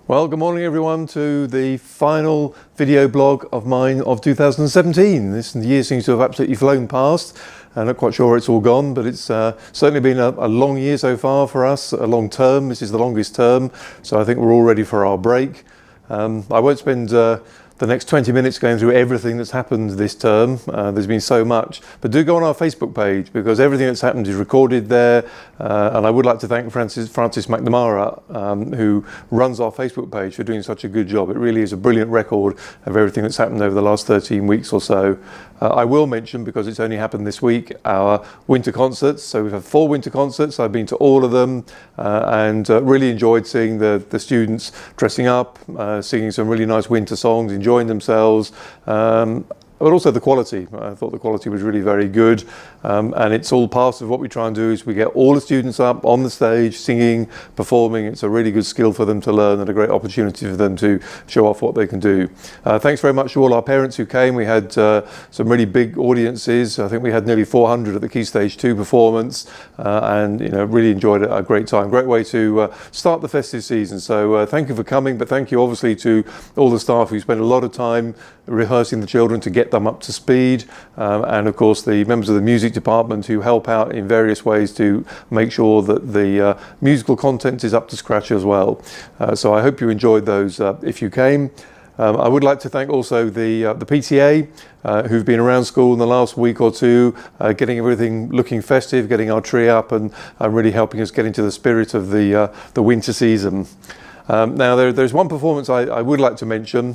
Well, good morning everyone to the final video blog of mine of 2017. This year seems to have absolutely flown past. I'm not quite sure it's all gone, but it's certainly been a long year so far for us, a long term. This is the longest term, so I think we're all ready for our break. I won't spend the next 20 minutes going through everything that's happened this term. There's been so much, but do go on our Facebook page because everything that's happened is recorded there. And I would like to thank Francis McNamara, who runs our Facebook page, for doing such a good job. It really is a brilliant record of everything that's happened over the last 13 weeks or so. I will mention, because it's only happened this week, our winter concerts. So we've had 4 winter concerts. I've been to all of them and really enjoyed seeing the students dressing up, singing some really nice winter songs, enjoying themselves. But also the quality. I thought the quality was really very good, and it's all part of what we try and do is we get all the students up on the stage singing, performing. It's a really good skill for them to learn and a great opportunity for them to show off what they can do. Thanks very much to all our parents who came. We had some really big audiences. I think we had nearly 400 at the Key Stage 2 performance, and really enjoyed it. A great time, great way to start the festive season. So thank you for coming, but thank you obviously to all the staff who spent a lot of time rehearsing the children to get them up to speed, and of course the members of the music department who help out in various ways to make sure that the musical content is up to scratch as well. So I hope you enjoyed those if you came. I would like to thank also the PTA who've been around school in the last week or two, getting everything looking festive, getting our tree up, and really helping us get into the spirit of the winter season. Now there's one performance I would like to mention,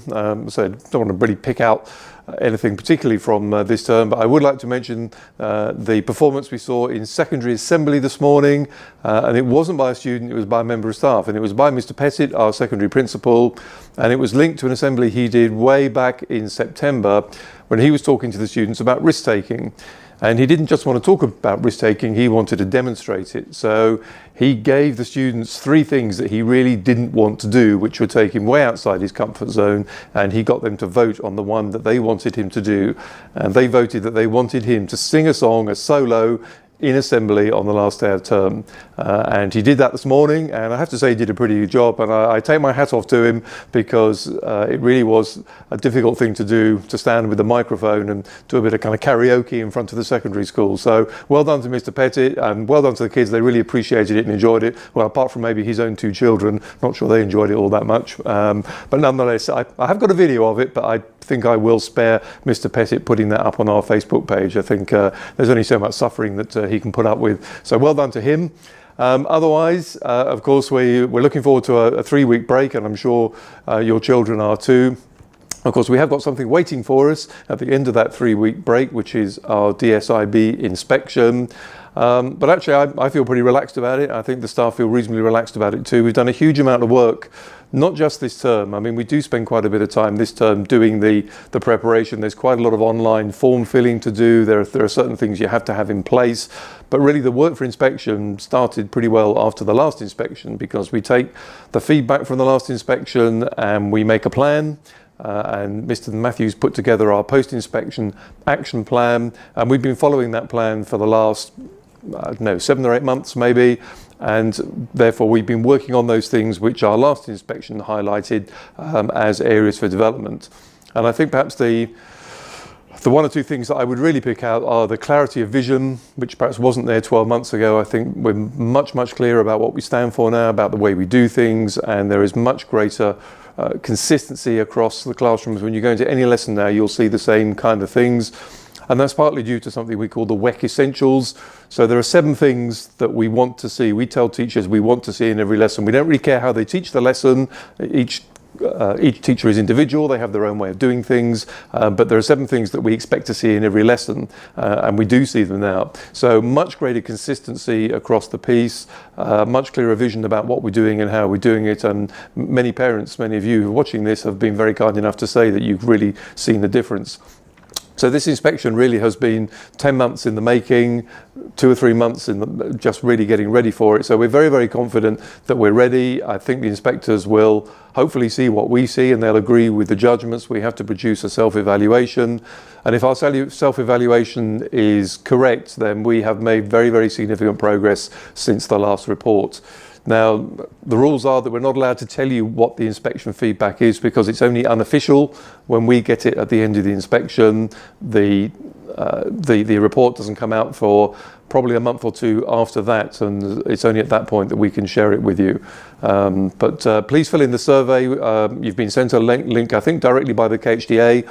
so I don't want to really pick out anything particularly from this term, but I would like to mention the performance we saw in secondary assembly this morning, and it wasn't by a student, it was by a member of staff, and it was by Mr. Pettit, our secondary principal, and it was linked to an assembly he did way back in September when he was talking to the students about risk-taking. And he didn't just want to talk about risk-taking, he wanted to demonstrate it. So he gave the students 3 things that he really didn't want to do, which would take him way outside his comfort zone, and he got them to vote on the one that they wanted him to do. And they voted that they wanted him to sing a song, a solo, in assembly on the last day of term, and he did that this morning, and I have to say he did a pretty good job, and I take my hat off to him because it really was a difficult thing to do, to stand with the microphone and do a bit of kind of karaoke in front of the secondary school. So well done to Mr. Pettit, and well done to the kids. They really appreciated it and enjoyed it. Well, apart from maybe his own 2 children, not sure they enjoyed it all that much, but nonetheless I have got a video of it, but I think I will spare Mr. Pettit putting that up on our Facebook page. I think there's only so much suffering that he can put up with. So well done to him. Otherwise, of course, we're looking forward to a 3-week break, and I'm sure your children are too. Of course, we have got something waiting for us at the end of that 3-week break, which is our DSiB inspection. But actually, I feel pretty relaxed about it. I think the staff feel reasonably relaxed about it too. We've done a huge amount of work, not just this term. I mean, we do spend quite a bit of time this term doing the preparation. There's quite a lot of online form filling to do. There are certain things you have to have in place. But really, the work for inspection started pretty well after the last inspection, because we take the feedback from the last inspection and we make a plan. And Mr. Matthews put together our post-inspection action plan, and we've been following that plan for the last, I don't know, 7 or 8 months maybe, and therefore we've been working on those things which our last inspection highlighted as areas for development. And I think perhaps the 1 or 2 things that I would really pick out are the clarity of vision, which perhaps wasn't there 12 months ago. I think we're much clearer about what we stand for now, about the way we do things, and there is much greater consistency across the classrooms. When you go into any lesson now, you'll see the same kind of things. And that's partly due to something we call the WEC Essentials. So there are 7 things that we want to see. We tell teachers we want to see in every lesson. We don't really care how they teach the lesson. Each teacher is individual, they have their own way of doing things, but there are 7 things that we expect to see in every lesson, and we do see them now. So much greater consistency across the piece, much clearer vision about what we're doing and how we're doing it, and many parents, many of you who are watching this, have been very kind enough to say that you've really seen the difference. So this inspection really has been 10 months in the making, 2 or 3 months in just really getting ready for it. So we're very confident that we're ready. I think the inspectors will hopefully see what we see, and they'll agree with the judgments. We have to produce a self-evaluation, and if our self-evaluation is correct, then we have made very significant progress since the last report. Now, the rules are that we're not allowed to tell you what the inspection feedback is because it's only unofficial. When we get it at the end of the inspection, the report doesn't come out for probably a month or two after that, and it's only at that point that we can share it with you. But please fill in the survey. You've been sent a link, I think, directly by the KHDA.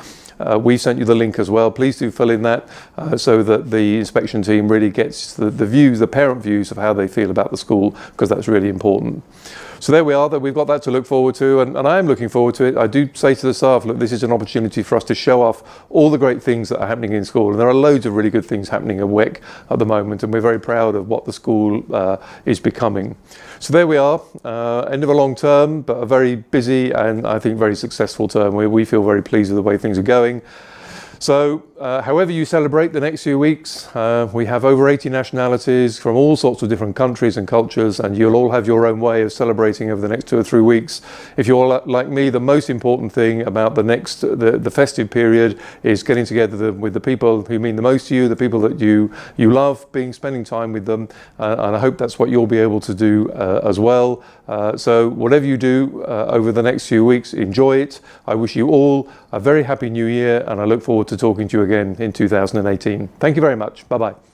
We sent you the link as well. Please do fill in that so that the inspection team really gets the views, the parent views of how they feel about the school, because that's really important. So there we are, that we've got that to look forward to, and I am looking forward to it. I do say to the staff, look, this is an opportunity for us to show off all the great things that are happening in school, and there are loads of really good things happening at WEC at the moment, and we're very proud of what the school is becoming. So there we are, end of a long term, but a very busy and I think very successful term. We feel very pleased with the way things are going. So however you celebrate the next few weeks, we have over 80 nationalities from all sorts of different countries and cultures, and you'll all have your own way of celebrating over the next 2 or 3 weeks. If you're like me, the most important thing about the festive period is getting together with the people who mean the most to you, the people that you love, spending time with them, and I hope that's what you'll be able to do as well. So whatever you do over the next few weeks, enjoy it. I wish you all a very happy new year, and I look forward to talking to you again in 2018. Thank you very much. Bye-bye.